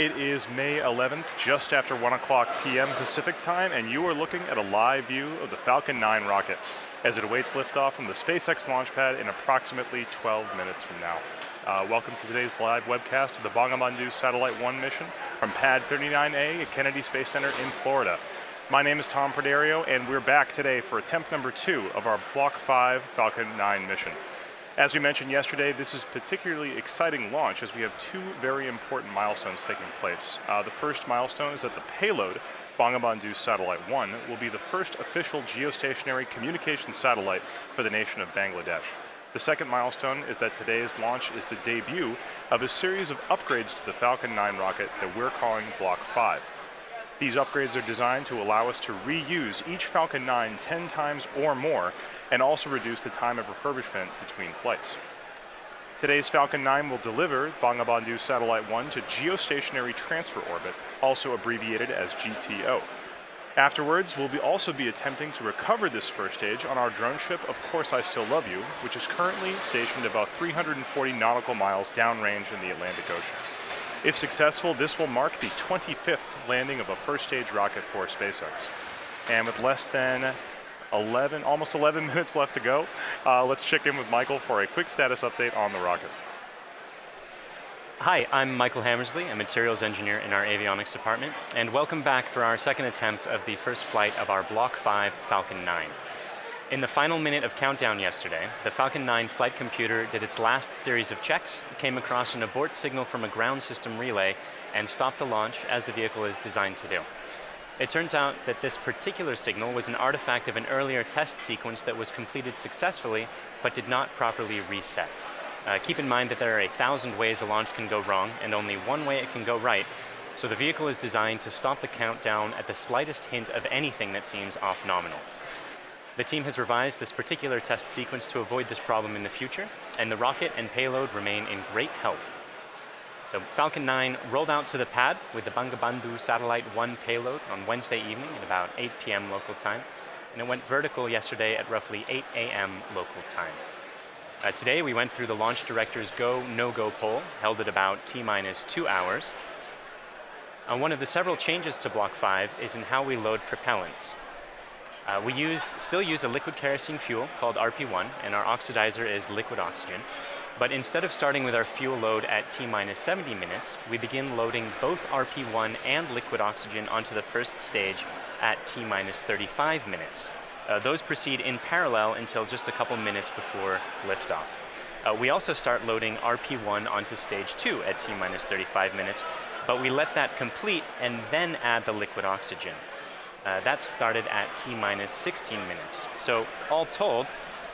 It is May 11th, just after 1 o'clock p.m. Pacific time, and you are looking at a live view of the Falcon 9 rocket as it awaits liftoff from the SpaceX launch pad in approximately 12 minutes from now. Welcome to today's live webcast of the Bangabandhu Satellite-1 mission from Pad 39A at Kennedy Space Center in Florida. My name is Tom Perdario, and we're back today for attempt number 2 of our Block 5 Falcon 9 mission. As we mentioned yesterday, this is a particularly exciting launch as we have 2 very important milestones taking place. The first milestone is that the payload, Bangabandhu Satellite-1, will be the first official geostationary communications satellite for the nation of Bangladesh. The second milestone is that today's launch is the debut of a series of upgrades to the Falcon 9 rocket that we're calling Block 5. These upgrades are designed to allow us to reuse each Falcon 9 10 times or more, and also reduce the time of refurbishment between flights. Today's Falcon 9 will deliver Bangabandhu Satellite-1 to geostationary transfer orbit, also abbreviated as GTO. Afterwards, we'll also be attempting to recover this first stage on our drone ship, Of Course I Still Love You, which is currently stationed about 340 nautical miles downrange in the Atlantic Ocean. If successful, this will mark the 25th landing of a first stage rocket for SpaceX. And with less than almost 11 minutes left to go, let's check in with Michael for a quick status update on the rocket. Hi, I'm Michael Hammersley, a materials engineer in our avionics department, and welcome back for our second attempt of the first flight of our Block 5 Falcon 9. In the final minute of countdown yesterday, the Falcon 9 flight computer did its last series of checks, came across an abort signal from a ground system relay, and stopped the launch as the vehicle is designed to do. It turns out that this particular signal was an artifact of an earlier test sequence that was completed successfully, but did not properly reset. Keep in mind that there are 1,000 ways a launch can go wrong, and only one way it can go right, so the vehicle is designed to stop the countdown at the slightest hint of anything that seems off-nominal. The team has revised this particular test sequence to avoid this problem in the future, and the rocket and payload remain in great health. So Falcon 9 rolled out to the pad with the Bangabandhu Satellite-1 payload on Wednesday evening at about 8 p.m. local time, and it went vertical yesterday at roughly 8 a.m. local time. Today we went through the launch director's go, no-go poll, held at about T-minus 2 hours. One of the several changes to Block 5 is in how we load propellants. We still use a liquid kerosene fuel called RP1, and our oxidizer is liquid oxygen. But instead of starting with our fuel load at T-minus 70 minutes, we begin loading both RP1 and liquid oxygen onto the first stage at T-minus 35 minutes. Those proceed in parallel until just a couple minutes before liftoff. We also start loading RP1 onto stage 2 at T-minus 35 minutes, but we let that complete and then add the liquid oxygen. That started at T-minus 16 minutes. So all told,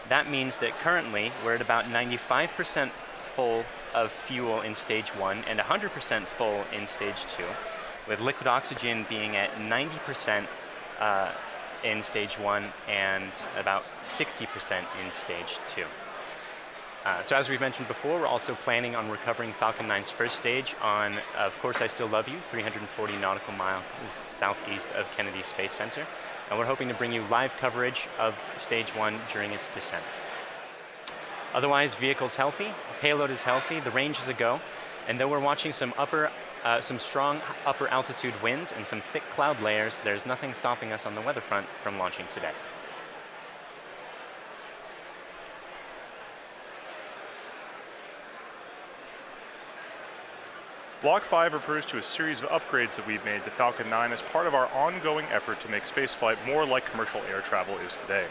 that means that currently we're at about 95% full of fuel in stage 1 and 100% full in stage 2, with liquid oxygen being at 90% in stage 1 and about 60% in stage 2. So as we've mentioned before, we're also planning on recovering Falcon 9's first stage on Of Course I Still Love You, 340 nautical miles southeast of Kennedy Space Center. And we're hoping to bring you live coverage of stage 1 during its descent. Otherwise, vehicle's healthy, payload is healthy, the range is a go, and though we're watching some strong upper altitude winds and some thick cloud layers, there's nothing stopping us on the weather front from launching today. Block 5 refers to a series of upgrades that we've made to Falcon 9 as part of our ongoing effort to make spaceflight more like commercial air travel is today.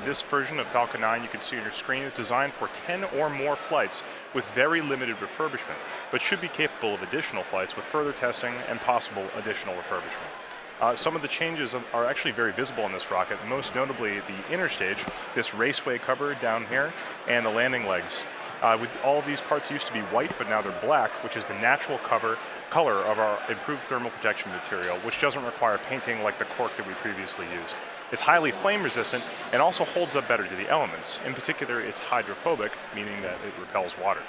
This version of Falcon 9 you can see on your screen is designed for 10 or more flights with very limited refurbishment, but should be capable of additional flights with further testing and possible additional refurbishment. Some of the changes are actually very visible in this rocket, most notably the inner stage, this raceway cover down here, and the landing legs. All of these parts used to be white, but now they're black, which is the natural color of our improved thermal protection material, which doesn't require painting like the cork that we previously used. It's highly flame resistant and also holds up better to the elements. In particular, it's hydrophobic, meaning that it repels water.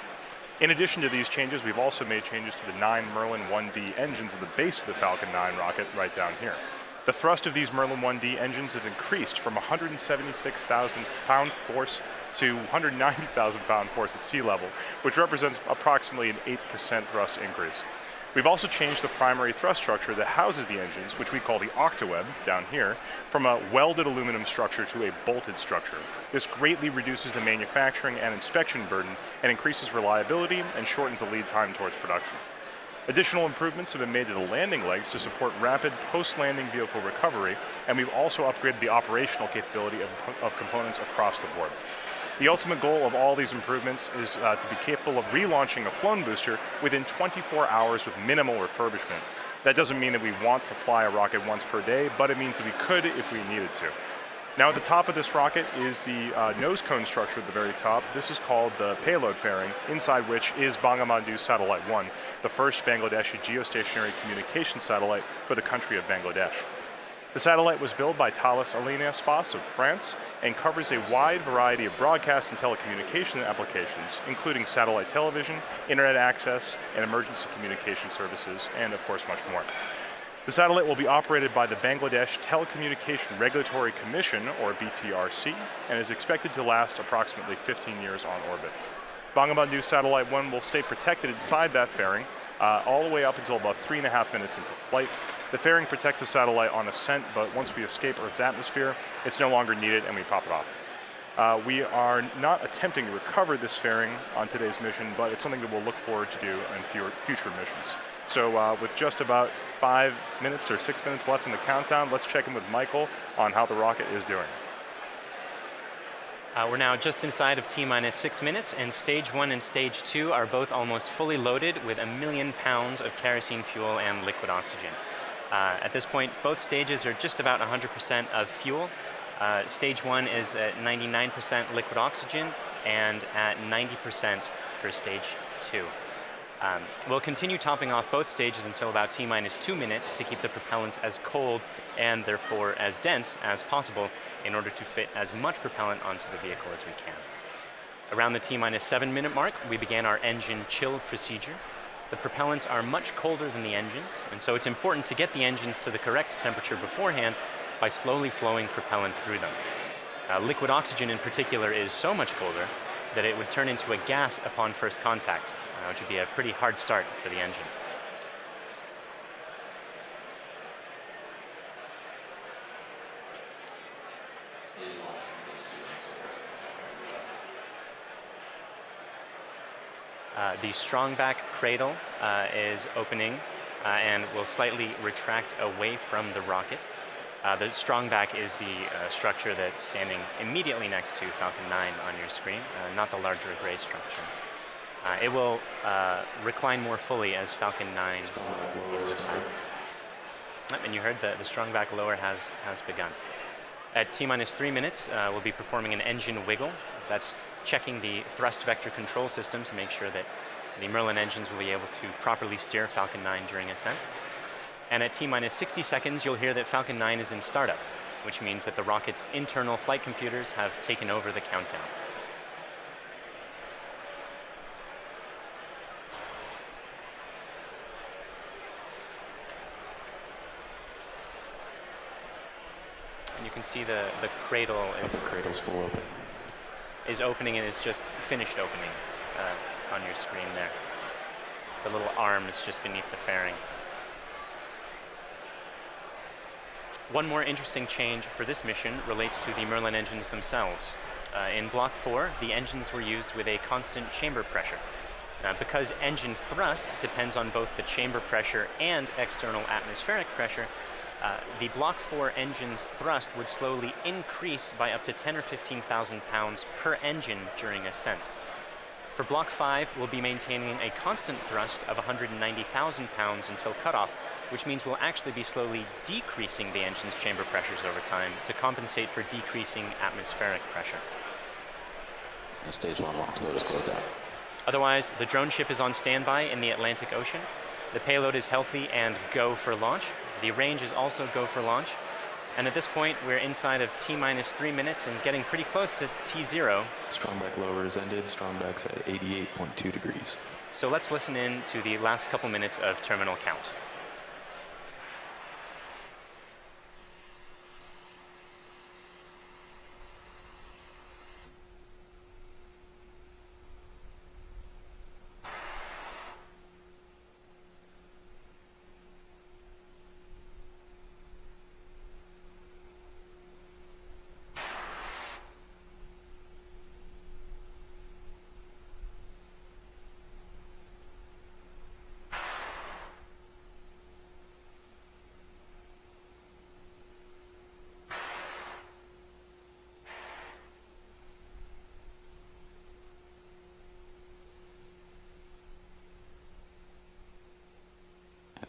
In addition to these changes, we've also made changes to the 9 Merlin 1D engines at the base of the Falcon 9 rocket right down here. The thrust of these Merlin 1D engines has increased from 176,000 pound force to 190,000 pound force at sea level, which represents approximately an 8% thrust increase. We've also changed the primary thrust structure that houses the engines, which we call the octaweb down here, from a welded aluminum structure to a bolted structure. This greatly reduces the manufacturing and inspection burden and increases reliability and shortens the lead time towards production. Additional improvements have been made to the landing legs to support rapid post-landing vehicle recovery, and we've also upgraded the operational capability of components across the board. The ultimate goal of all these improvements is to be capable of relaunching a flown booster within 24 hours with minimal refurbishment. That doesn't mean that we want to fly a rocket once per day, but it means that we could if we needed to. Now at the top of this rocket is the nose cone structure at the very top. This is called the payload fairing, inside which is Bangabandhu Satellite-1, the first Bangladeshi geostationary communication satellite for the country of Bangladesh. The satellite was built by Thales Alenia Space of France and covers a wide variety of broadcast and telecommunication applications, including satellite television, internet access, and emergency communication services, and of course much more. The satellite will be operated by the Bangladesh Telecommunication Regulatory Commission, or BTRC, and is expected to last approximately 15 years on orbit. Bangabandhu Satellite-1 will stay protected inside that fairing all the way up until about 3.5 minutes into flight. The fairing protects the satellite on ascent, but once we escape Earth's atmosphere, it's no longer needed and we pop it off. We are not attempting to recover this fairing on today's mission, but it's something that we'll look forward to do in future missions. So with just about 5 minutes or 6 minutes left in the countdown, let's check in with Michael on how the rocket is doing. We're now just inside of T-minus 6 minutes, and stage 1 and stage 2 are both almost fully loaded with 1 million pounds of kerosene fuel and liquid oxygen. At this point, both stages are just about 100% of fuel. Stage 1 is at 99% liquid oxygen and at 90% for stage 2. We'll continue topping off both stages until about T-minus 2 minutes to keep the propellants as cold and therefore as dense as possible in order to fit as much propellant onto the vehicle as we can. Around the T-minus 7 minute mark, we began our engine chill procedure. The propellants are much colder than the engines, and so it's important to get the engines to the correct temperature beforehand by slowly flowing propellant through them. Liquid oxygen in particular is so much colder that it would turn into a gas upon first contact, which would be a pretty hard start for the engine. The strongback cradle is opening and will slightly retract away from the rocket. The strongback is the structure that's standing immediately next to Falcon 9 on your screen, not the larger gray structure. It will recline more fully as Falcon 9 leaves the pad. And you heard the strongback lower has begun. At T-minus 3 minutes, we'll be performing an engine wiggle. That's checking the thrust vector control system to make sure that the Merlin engines will be able to properly steer Falcon 9 during ascent. And at T-minus 60 seconds, you'll hear that Falcon 9 is in startup, which means that the rocket's internal flight computers have taken over the countdown. And you can see the cradle is opening and is just finished opening on your screen there. The little arm is just beneath the fairing. One more interesting change for this mission relates to the Merlin engines themselves. In Block 4, the engines were used with a constant chamber pressure. Because engine thrust depends on both the chamber pressure and external atmospheric pressure, the Block 4 engine's thrust would slowly increase by up to 10 or 15,000 pounds per engine during ascent. For Block 5, we'll be maintaining a constant thrust of 190,000 pounds until cutoff, which means we'll actually be slowly decreasing the engine's chamber pressures over time to compensate for decreasing atmospheric pressure. Stage 1 launch load is closed out. Otherwise, the drone ship is on standby in the Atlantic Ocean. The payload is healthy and go for launch. The range is also go for launch. And at this point, we're inside of T-minus 3 minutes and getting pretty close to T0. Strongback lower has ended. Strongback's at 88.2 degrees. So let's listen in to the last couple minutes of terminal count.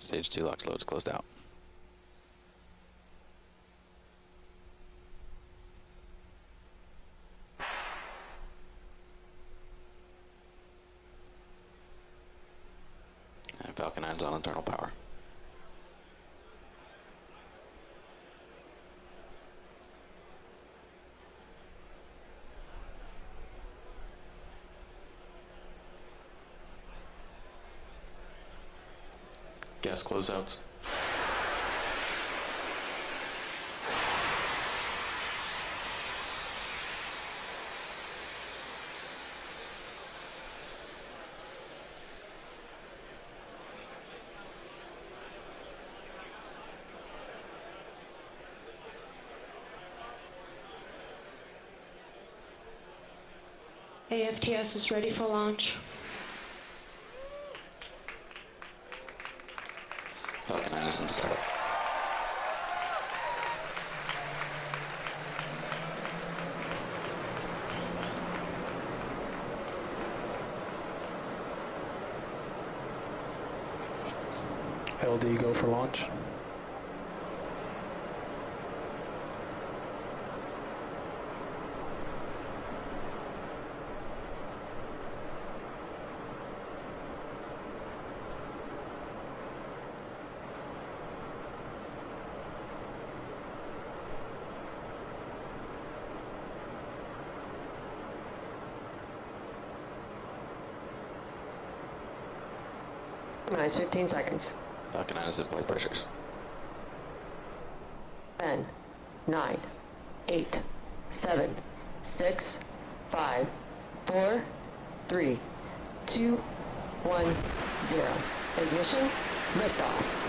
Stage 2 LOX loads closed out. And Falcon 9's on internal power. Gas closeouts. AFTS is ready for launch. Falcon 9 is in startup. LD go for launch. Minus 15 seconds. Falcon 9 is at flight pressures. 10, 9, 8, 7, 6, 5, 4, 3, 2, 1, 0. Ignition, liftoff.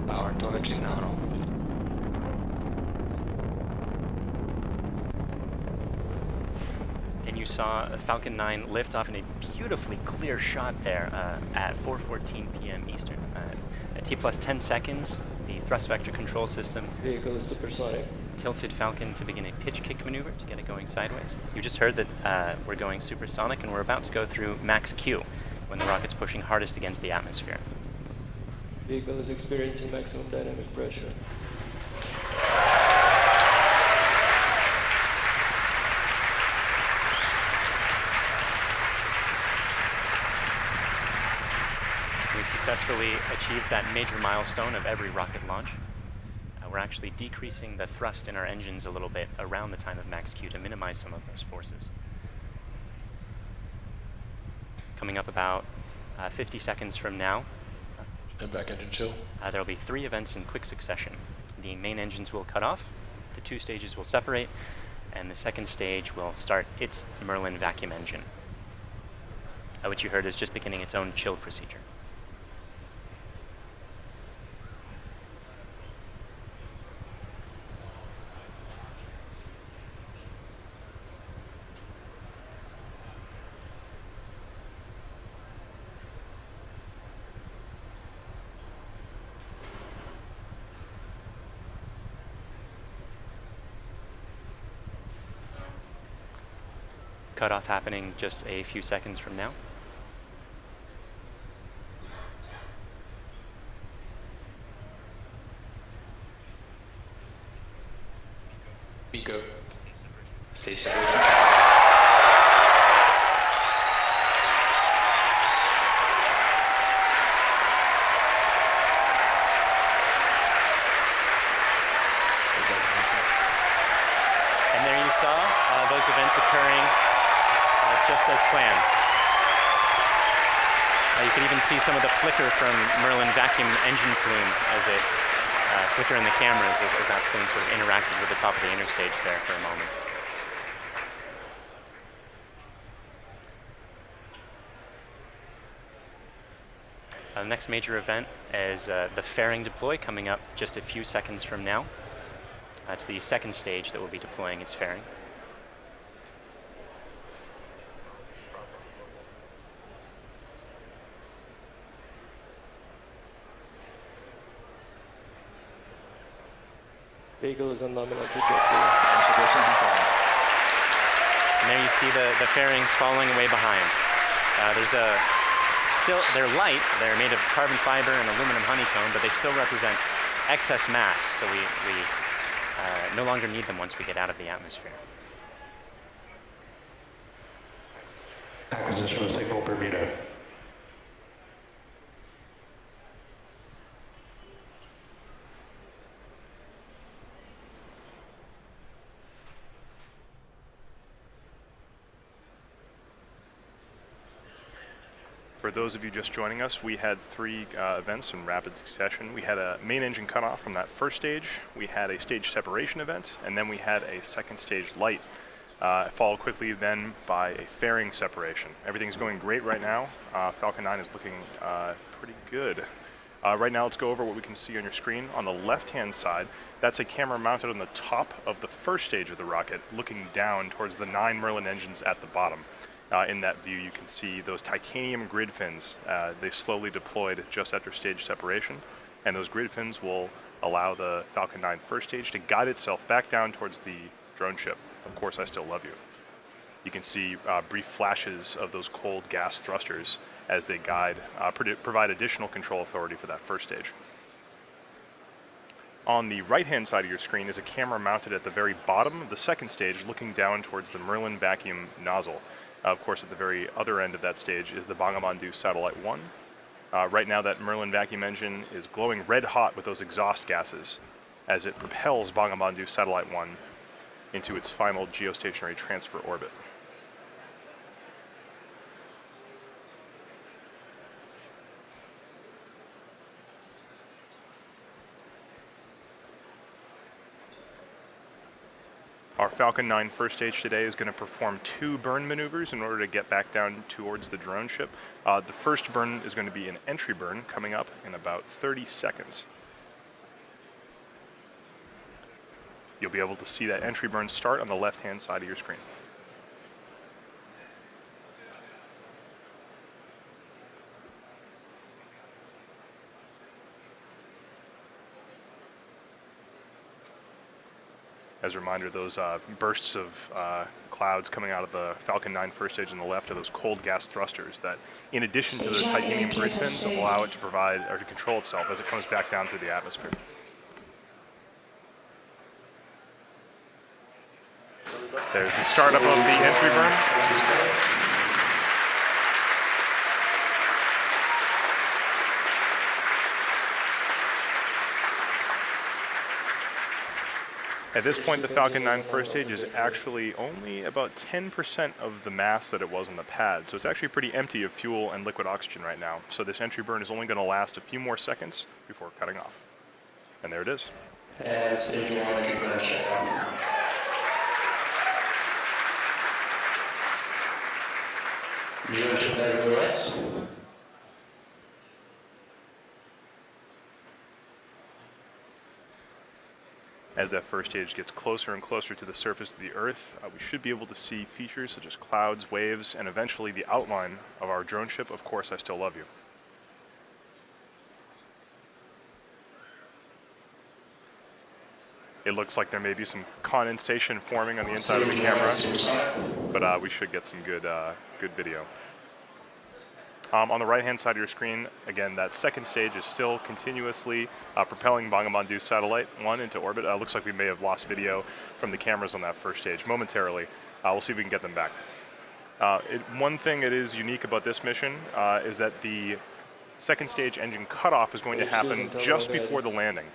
Power telemetry nominal. And you saw Falcon 9 lift off in a beautifully clear shot there at 4:14 p.m. Eastern. At T plus 10 seconds, the thrust vector control system Vehicle is supersonic. tilted Falcon to begin a pitch kick maneuver to get it going sideways. You just heard that we're going supersonic and we're about to go through max Q when the rocket's pushing hardest against the atmosphere. Vehicle is experiencing maximum dynamic pressure. We've successfully achieved that major milestone of every rocket launch. We're actually decreasing the thrust in our engines a little bit around the time of max Q to minimize some of those forces. Coming up about 50 seconds from now, And back engine chill. there will be 3 events in quick succession. The main engines will cut off, the 2 stages will separate, and the second stage will start its Merlin vacuum engine, which you heard is just beginning its own chill procedure. Cutoff happening just a few seconds from now. Pico. And there you saw those events occurring just as planned. You could even see some of the flicker from Merlin vacuum engine plume as it flicker in the cameras as that plane sort of interacted with the top of the interstage there for a moment. The next major event is the fairing deploy coming up just a few seconds from now. That's the second stage that will be deploying its fairing. Vehicle is on nominal trajectory. And there you see the fairings falling away behind. They're light, they're made of carbon fiber and aluminum honeycomb, but they still represent excess mass, so we no longer need them once we get out of the atmosphere. Acquisition of signal Bermuda. For those of you just joining us, we had three events in rapid succession. We had a main engine cutoff from that first stage, we had a stage separation event, and then we had a second stage light, followed quickly then by a fairing separation. Everything's going great right now. Falcon 9 is looking pretty good. Right now, let's go over what we can see on your screen. On the left-hand side, that's a camera mounted on the top of the first stage of the rocket, looking down towards the 9 Merlin engines at the bottom. In that view, you can see those titanium grid fins. They slowly deployed just after stage separation, and those grid fins will allow the Falcon 9 first stage to guide itself back down towards the drone ship. Of course, I still love you. You can see brief flashes of those cold gas thrusters as they guide, provide additional control authority for that first stage. On the right-hand side of your screen is a camera mounted at the very bottom of the second stage, looking down towards the Merlin vacuum nozzle. Of course, at the very other end of that stage is the Bangabandhu Satellite-1. Right now, that Merlin vacuum engine is glowing red hot with those exhaust gases as it propels Bangabandhu Satellite-1 into its final geostationary transfer orbit. Our Falcon 9 first stage today is going to perform 2 burn maneuvers in order to get back down towards the drone ship. The first burn is going to be an entry burn coming up in about 30 seconds. You'll be able to see that entry burn start on the left-hand side of your screen. As a reminder, those bursts of clouds coming out of the Falcon 9 first stage on the left are those cold gas thrusters that, in addition to the titanium grid fins, allow it to provide or to control itself as it comes back down through the atmosphere. There's the startup of the entry burn. At this point, the Falcon 9 first stage is actually only about 10% of the mass that it was on the pad, so it's actually pretty empty of fuel and liquid oxygen right now. So this entry burn is only going to last a few more seconds before cutting off. And there it is. And stage 1 entry burn shutdown. Drone ship has OS. As that first stage gets closer and closer to the surface of the Earth, we should be able to see features such as clouds, waves, and eventually the outline of our drone ship. Of course, I still love you. It looks like there may be some condensation forming on the inside of the camera, but we should get some good video. On the right-hand side of your screen, again, that second stage is still continuously propelling Bangabandhu Satellite-1 into orbit. Looks like we may have lost video from the cameras on that first stage momentarily. We'll see if we can get them back. One thing that is unique about this mission is that the second stage engine cutoff is going to happen just before the landing,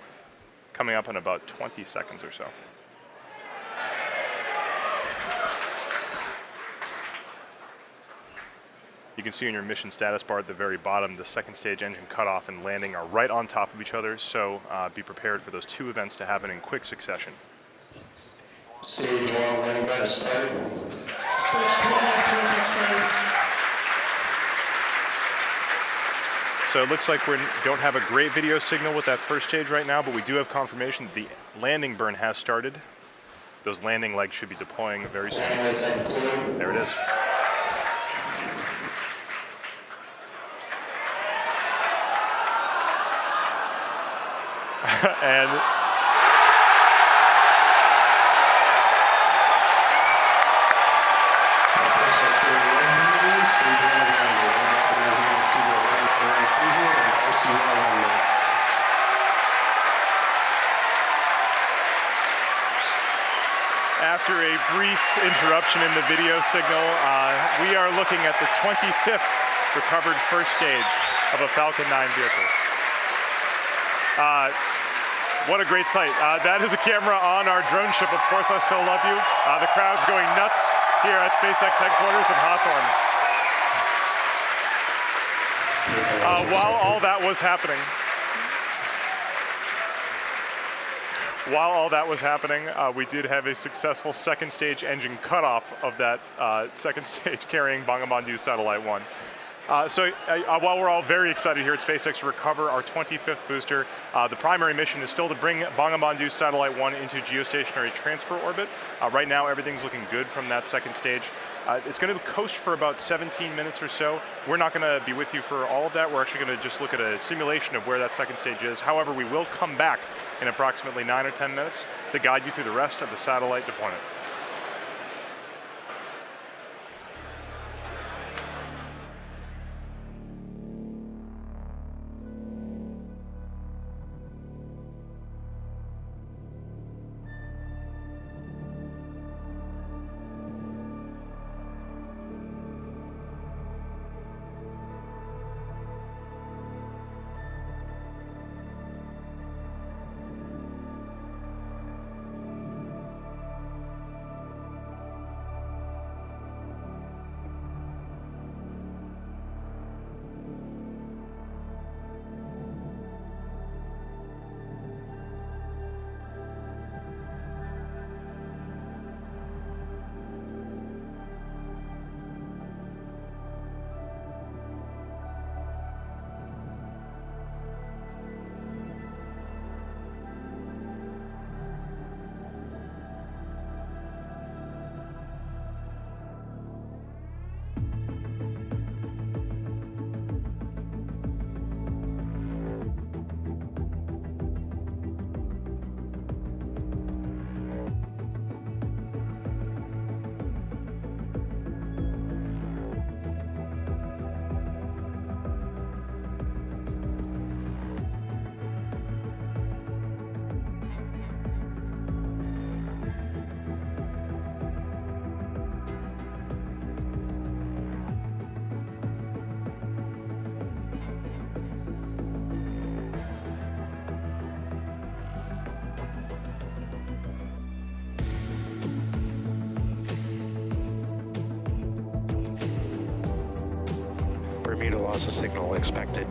coming up in about 20 seconds or so. You can see on your mission status bar at the very bottom, the second stage engine cutoff and landing are right on top of each other, so be prepared for those two events to happen in quick succession. Stage 1 landing pad is started. So it looks like we don't have a great video signal with that first stage right now, but we do have confirmation that the landing burn has started. Those landing legs should be deploying very soon. There it is. And after a brief interruption in the video signal, we are looking at the 25th recovered first stage of a Falcon 9 vehicle. What a great sight. That is a camera on our drone ship, Of Course I Still Love You. The crowd's going nuts here at SpaceX headquarters in Hawthorne. While all that was happening, we did have a successful second stage engine cutoff of that second stage carrying Bangabandhu Satellite-1. While we're all very excited here at SpaceX to recover our 25th booster, the primary mission is still to bring Bangabandhu Satellite-1 into geostationary transfer orbit. Right now, everything's looking good from that second stage. It's going to coast for about 17 minutes or so. We're not going to be with you for all of that. We're actually going to just look at a simulation of where that second stage is. However, we will come back in approximately 9 or 10 minutes to guide you through the rest of the satellite deployment. Bermuda loss of signal expected.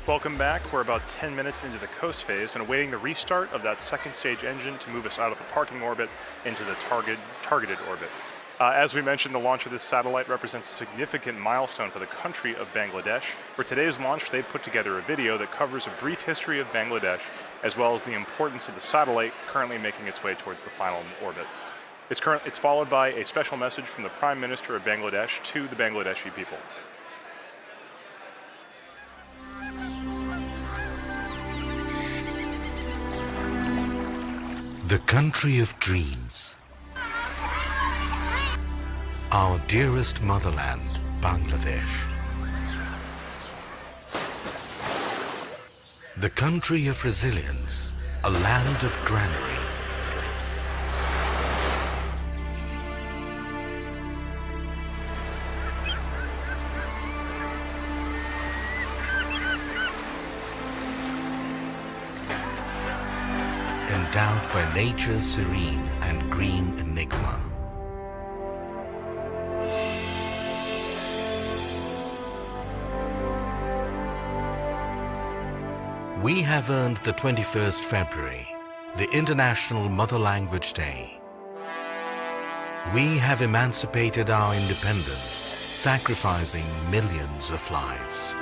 Welcome back. We're about 10 minutes into the coast phase and awaiting the restart of that second stage engine to move us out of the parking orbit into the targeted orbit. As we mentioned, the launch of this satellite represents a significant milestone for the country of Bangladesh. For today's launch, they've put together a video that covers a brief history of Bangladesh, as well as the importance of the satellite currently making its way towards the final orbit. It's followed by a special message from the Prime Minister of Bangladesh to the Bangladeshi people. The country of dreams. Our dearest motherland, Bangladesh. The country of resilience, a land of granary. Endowed by nature's serene and green enigma. We have earned the 21st February, the International Mother Language Day. We have emancipated our independence, sacrificing millions of lives.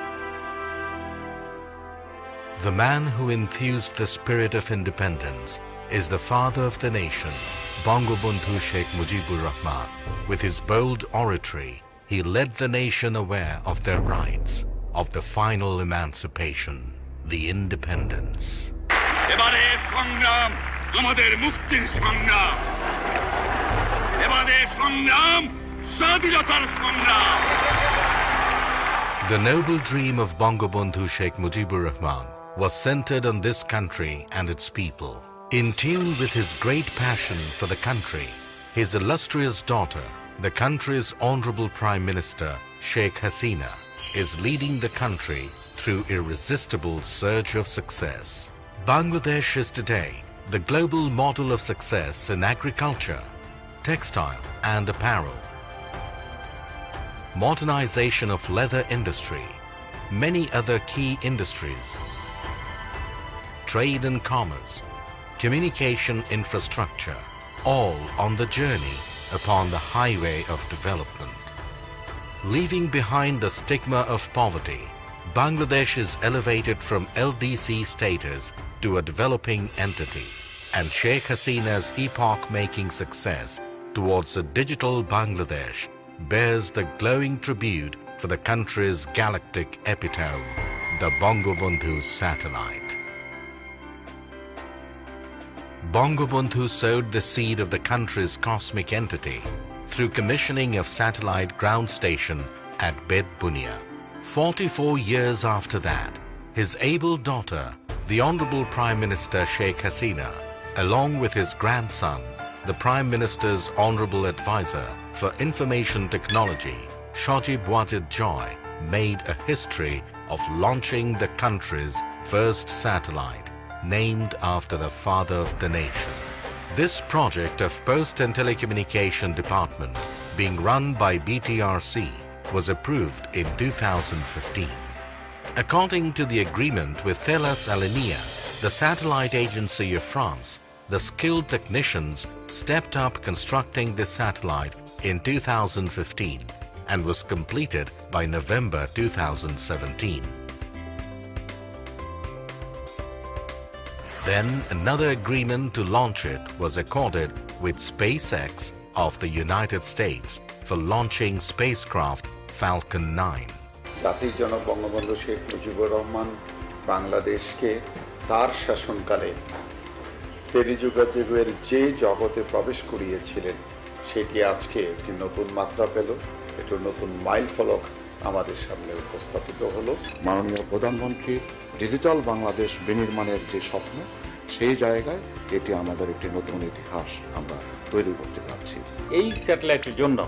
The man who enthused the spirit of independence is the father of the nation, Bangabandhu Sheikh Mujibur Rahman. With his bold oratory, he led the nation aware of their rights, of the final emancipation, the independence. The noble dream of Bangabandhu Sheikh Mujibur Rahman was centered on this country and its people. In tune with his great passion for the country, his illustrious daughter, the country's Honorable Prime Minister, Sheikh Hasina, is leading the country through irresistible surge of success. Bangladesh is today the global model of success in agriculture, textile and apparel, modernization of leather industry, many other key industries, trade and commerce, communication infrastructure, all on the journey upon the highway of development. Leaving behind the stigma of poverty, Bangladesh is elevated from LDC status to a developing entity, and Sheikh Hasina's epoch-making success towards a digital Bangladesh bears the glowing tribute for the country's galactic epitome, the Bangabandhu Satellite. Bangabandhu sowed the seed of the country's cosmic entity through commissioning of satellite ground station at Bed Bunia. 44 years after that, his able daughter, the Honorable Prime Minister Sheikh Hasina, along with his grandson, the Prime Minister's Honorable Advisor for Information Technology, Shajib Wajid Joy, made a history of launching the country's first satellite, named after the father of the nation. This project of Post and Telecommunication Department, being run by BTRC, was approved in 2015. According to the agreement with Thales Alenia, the satellite agency of France, the skilled technicians stepped up constructing this satellite in 2015 and was completed by November 2017. Then another agreement to launch it was accorded with SpaceX of the United States for launching spacecraft Falcon 9. জাতির জনক বঙ্গবন্ধু শেখ মুজিবুর রহমান বাংলাদেশকে তার শাসনকালে টেলিযোগাযোগের যে জগতে প্রবেশ করিয়েছিলেন সেটি আজকে একটি নতুন মাত্রা পেল, একটি নতুন মাইলফলক আমাদের সামনে উপস্থাপিত হলো। মাননীয় প্রধানমন্ত্রী ডিজিটাল বাংলাদেশ বিনির্মাণের যে স্বপ্ন, সেই জায়গায় এটি আমাদের একটি নতুন ইতিহাস আমরা তৈরি করতে যাচ্ছি। এই স্যাটেলাইটের জন্য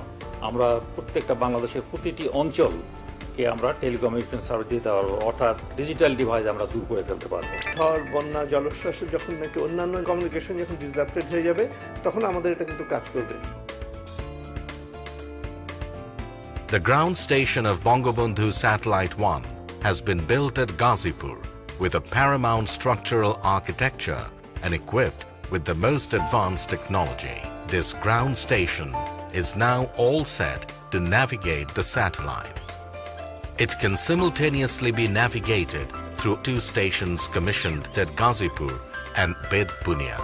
আমরা প্রত্যেকটা বাংলাদেশের প্রতিটি অঞ্চলকে আমরা টেলিকমিউনিকেশন সার্ভিস দিতে পারবো, অর্থাৎ ডিজিটাল ডিভাইস আমরা দূর করে ফেলতে পারবো। ঝড়, বন্যা, জলোচ্ছ্বাস যখন নাকি অন্যান্য কমিউনিকেশন যখন ডিসরাপ্টেড হয়ে যাবে, তখন আমাদের এটা কিন্তু কাজ করবে। The ground station of Bangabandhu Satellite-1 has been built at Ghazipur with a paramount structural architecture and equipped with the most advanced technology. This ground station is now all set to navigate the satellite. It can simultaneously be navigated through 2 stations commissioned at Ghazipur and Bed Bunia.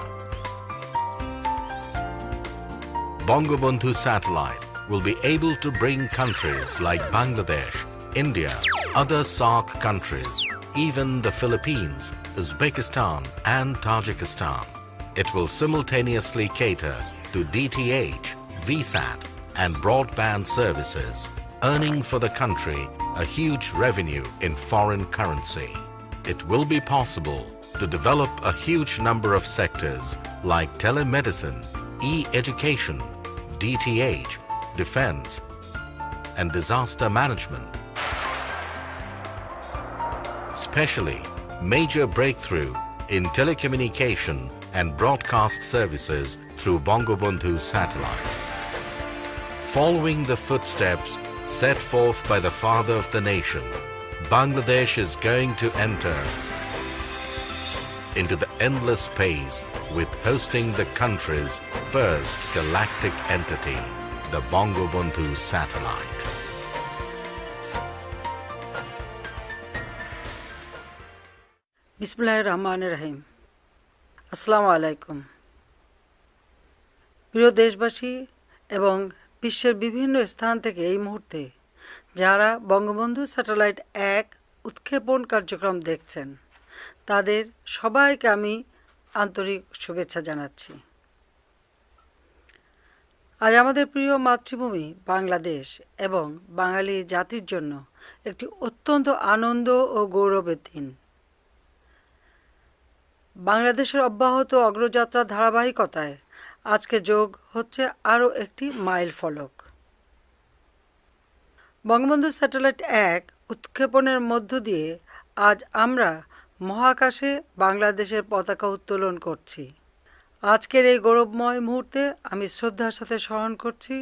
Bangabandhu Satellite will be able to bring countries like Bangladesh, India, other SAARC countries, even the Philippines, Uzbekistan and Tajikistan. It will simultaneously cater to DTH, VSAT and broadband services, earning for the country a huge revenue in foreign currency. It will be possible to develop a huge number of sectors like telemedicine, e-education, DTH, defense, and disaster management. Especially major breakthrough in telecommunication and broadcast services through Bangabandhu Satellite. Following the footsteps set forth by the father of the nation, Bangladesh is going to enter into the endless space with hosting the country's first galactic entity, the Bangabandhu Satellite. বিসমিল্লাহির রহমানির রহিম। আসসালামু আলাইকুম। প্রিয় দেশবাসী এবং বিশ্বের বিভিন্ন স্থান থেকে এই মুহূর্তে যারা বঙ্গবন্ধু স্যাটেলাইট 1 উৎক্ষেপণ কার্যক্রম দেখছেন তাদের সবাইকে আমি আন্তরিক শুভেচ্ছা জানাচ্ছি। আজ আমাদের প্রিয় মাতৃভূমি বাংলাদেশ এবং বাঙালি জাতির জন্য একটি অত্যন্ত আনন্দ ও গৌরবের দিন। বাংলাদেশের অব্যাহত অগ্রযাত্রার ধারাবাহিকতায় আজকে যোগ হচ্ছে আরও একটি মাইল ফলক। বঙ্গবন্ধু স্যাটেলাইট 1 উৎক্ষেপণের মধ্য দিয়ে আজ আমরা মহাকাশে বাংলাদেশের পতাকা উত্তোলন করছি। আজকের এই গৌরবময় মুহূর্তে আমি শ্রদ্ধার সাথে স্মরণ করছি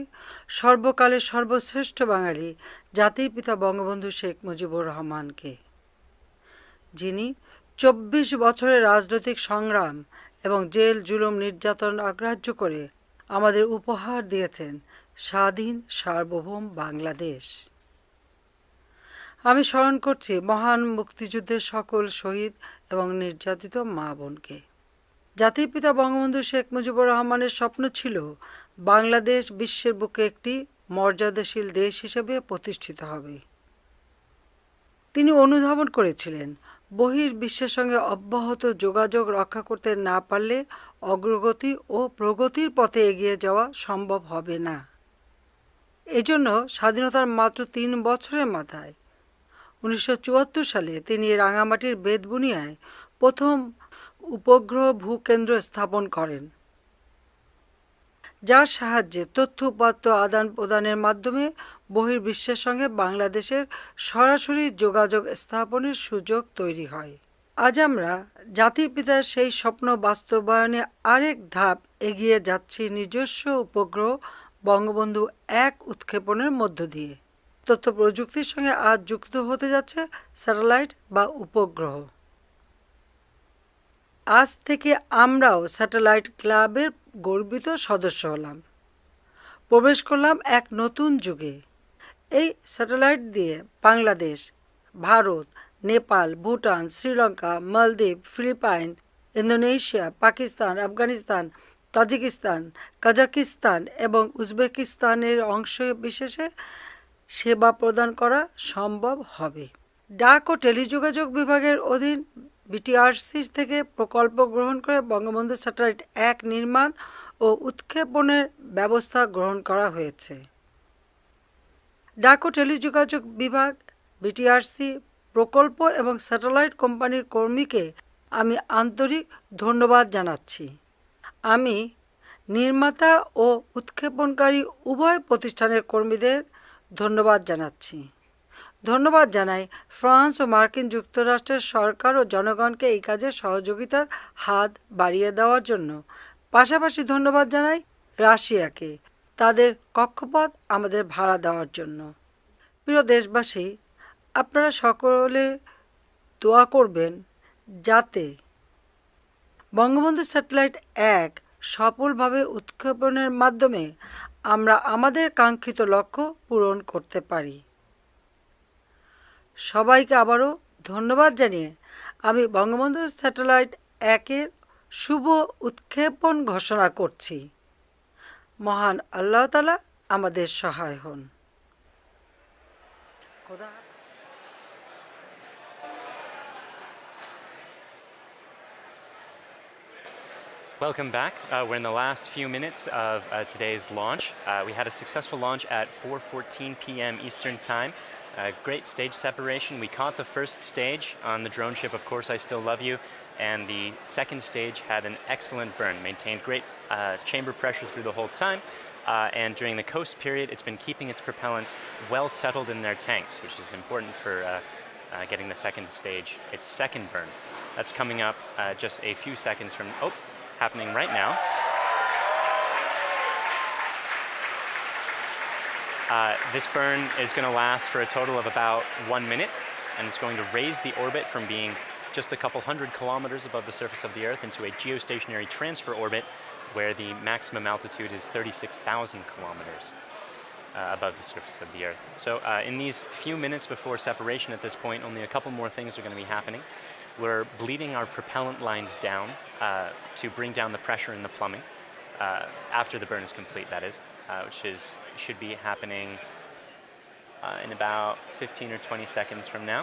সর্বকালের সর্বশ্রেষ্ঠ বাঙালি জাতির পিতা বঙ্গবন্ধু শেখ মুজিবুর রহমানকে, যিনি 24 বছরের রাজনৈতিক সংগ্রাম এবং জেল জুলুম নির্যাতন অগ্রাহ্য করে আমাদের উপহার দিয়েছেন স্বাধীন সার্বভৌম বাংলাদেশ। আমি স্মরণ করছি মহান মুক্তিযুদ্ধের সকল শহীদ এবং নির্যাতিত মা বোনকে। জাতির পিতা বঙ্গবন্ধু শেখ মুজিবুর রহমানের স্বপ্ন ছিল বাংলাদেশ বিশ্বের বুকে একটি মর্যাদাশীল দেশ হিসেবে প্রতিষ্ঠিত হবে। তিনি অনুধাবন করেছিলেন বহির্বিশ্বের সঙ্গে অব্যাহত যোগাযোগ রক্ষা করতে না পারলে অগ্রগতি ও প্রগতির পথে এগিয়ে যাওয়া সম্ভব হবে না। এজন্য স্বাধীনতার মাত্র 3 বছরের মাথায় 1974 সালে তিনি রাঙামাটির বেতবুনিয়ায় প্রথম উপগ্রহ ভূকেন্দ্র স্থাপন করেন, যার সাহায্যে তথ্য উপাত্ত আদান প্রদানের মাধ্যমে বহির্বিশ্বের সঙ্গে বাংলাদেশের সরাসরি যোগাযোগ স্থাপনের সুযোগ তৈরি হয়। আজ আমরা জাতির পিতার সেই স্বপ্ন বাস্তবায়নে আরেক ধাপ এগিয়ে যাচ্ছি নিজস্ব উপগ্রহ বঙ্গবন্ধু 1 উৎক্ষেপণের মধ্য দিয়ে। তথ্য প্রযুক্তির সঙ্গে আজ যুক্ত হতে যাচ্ছে স্যাটেলাইট বা উপগ্রহ। আজ থেকে আমরাও স্যাটেলাইট ক্লাবের গর্বিত সদস্য হলাম, প্রবেশ করলাম এক নতুন যুগে। এই স্যাটেলাইট দিয়ে Bangladesh, Bharat, Nepal, Bhutan, Sri Lanka, Maldives, Philippines, Indonesia, Pakistan, Afghanistan, Tajikistan, Kazakhstan এবং উজবেকিস্তানের অংশ বিশেষে সেবা প্রদান করা সম্ভব হবে। ডাক ও টেলিযোগাযোগ বিভাগের অধীন বিটিআরসি থেকে প্রকল্প গ্রহণ করে বঙ্গবন্ধু স্যাটেলাইট 1 নির্মাণ ও উৎক্ষেপণের ব্যবস্থা গ্রহণ করা হয়েছে। ডাক ও টেলিযোগাযোগ বিভাগ, বিটিআরসি, প্রকল্প এবং স্যাটেলাইট কোম্পানির কর্মীকে আমি আন্তরিক ধন্যবাদ জানাচ্ছি। আমি নির্মাতা ও উৎক্ষেপণকারী উভয় প্রতিষ্ঠানের কর্মীদের ধন্যবাদ জানাচ্ছি। ধন্যবাদ জানাই ফ্রান্স ও মার্কিন যুক্তরাষ্ট্রের সরকার ও জনগণকে এই কাজে সহযোগিতার হাত বাড়িয়ে দেওয়ার জন্য। পাশাপাশি ধন্যবাদ জানাই রাশিয়াকে তাদের কক্ষপথ আমাদের ভাড়া দেওয়ার জন্য। প্রিয় দেশবাসী, আপনারা সকলে দোয়া করবেন যাতে বঙ্গবন্ধু স্যাটেলাইট 1 সফলভাবে উৎক্ষেপণের মাধ্যমে আমরা আমাদের কাঙ্ক্ষিত লক্ষ্য পূরণ করতে পারি। সবাইকে আবারও ধন্যবাদ জানিয়ে আমি বঙ্গবন্ধু স্যাটেলাইট 1-এর শুভ উৎক্ষেপণ ঘোষণা করছি। মহান আল্লাহ তাআলা আমাদের সহায় হন। খোদা Welcome back. We're in the last few minutes of today's launch. We had a successful launch at 4:14 p.m. Eastern Time. Great stage separation. We caught the first stage on the drone ship, Of Course I Still Love You, and the second stage had an excellent burn, maintained great chamber pressure through the whole time, and during the coast period it's been keeping its propellants well settled in their tanks, which is important for getting the second stage, its second burn. That's coming up just a few seconds from, happening right now. This burn is going to last for a total of about 1 minute, and it's going to raise the orbit from being just a couple hundred kilometers above the surface of the Earth into a geostationary transfer orbit where the maximum altitude is 36,000 kilometers above the surface of the Earth. So in these few minutes before separation at this point, only a couple more things are going to be happening. We're bleeding our propellant lines down to bring down the pressure in the plumbing after the burn is complete, that is, which should be happening in about 15 or 20 seconds from now.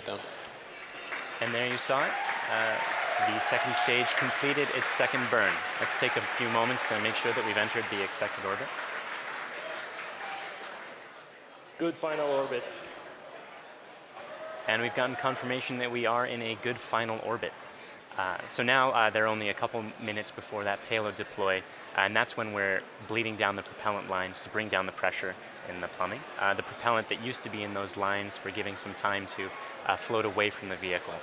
Down. And there you saw it. The second stage completed its second burn. Let's take a few moments to make sure that we've entered the expected orbit. Good final orbit. And we've gotten confirmation that we are in a good final orbit. So now there are only a couple minutes before that payload deploy, and that's when we're bleeding down the propellant lines to bring down the pressure in the plumbing. The propellant that used to be in those lines, we're giving some time to float away from the vehicle.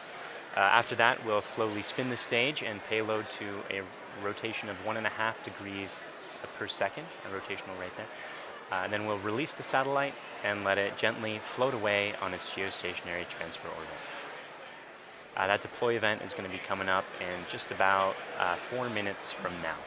After that, we'll slowly spin the stage and payload to a rotation of 1.5 degrees per second, a rotational rate there. Then we'll release the satellite and let it gently float away on its geostationary transfer orbit. That deploy event is going to be coming up in just about 4 minutes from now.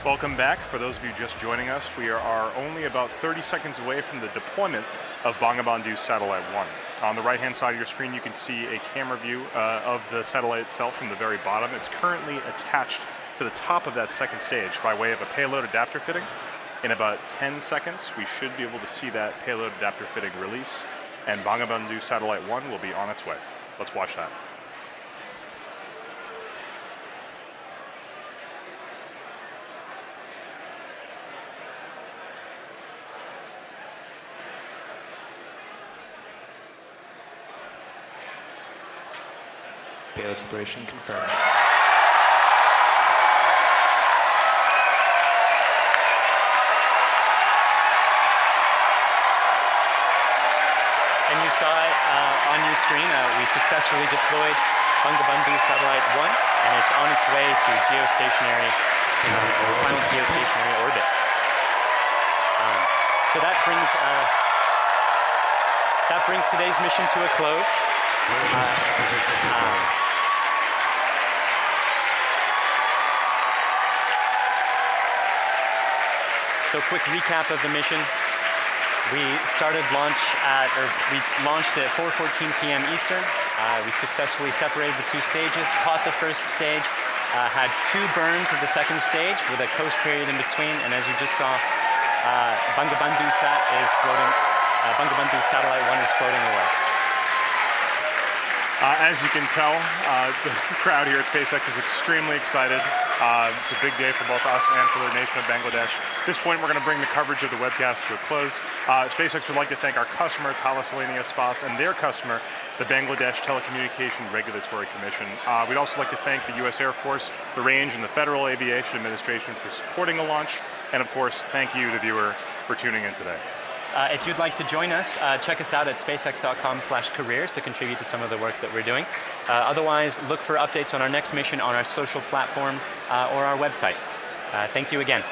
Welcome back. For those of you just joining us, we are only about 30 seconds away from the deployment of Bangabandhu Satellite-1. On the right-hand side of your screen, you can see a camera view of the satellite itself from the very bottom. It's currently attached to the top of that second stage by way of a payload adapter fitting. In about 10 seconds, we should be able to see that payload adapter fitting release, and Bangabandhu Satellite-1 will be on its way. Let's watch that. Payload separation confirmed. And you saw it on your screen. We successfully deployed Bangabandhu Satellite-1, and it's on its way to geostationary, final geostationary orbit. So that brings today's mission to a close. So quick recap of the mission. We launched at 4:14 p.m. Eastern. We successfully separated the two stages, caught the first stage, had 2 burns of the second stage with a coast period in between, and as you just saw, Bangabandhu Satellite-1 is floating away. As you can tell, the crowd here at SpaceX is extremely excited. It's a big day for both us and for the nation of Bangladesh. At this point, we're going to bring the coverage of the webcast to a close. SpaceX would like to thank our customer, Thalassania Spas, and their customer, the Bangladesh Telecommunication Regulatory Commission. We'd also like to thank the U.S. Air Force, the Range, and the Federal Aviation Administration for supporting the launch. And of course, thank you, the viewer, for tuning in today. If you'd like to join us, check us out at spacex.com/careers to contribute to some of the work that we're doing. Otherwise, look for updates on our next mission on our social platforms or our website. Thank you again.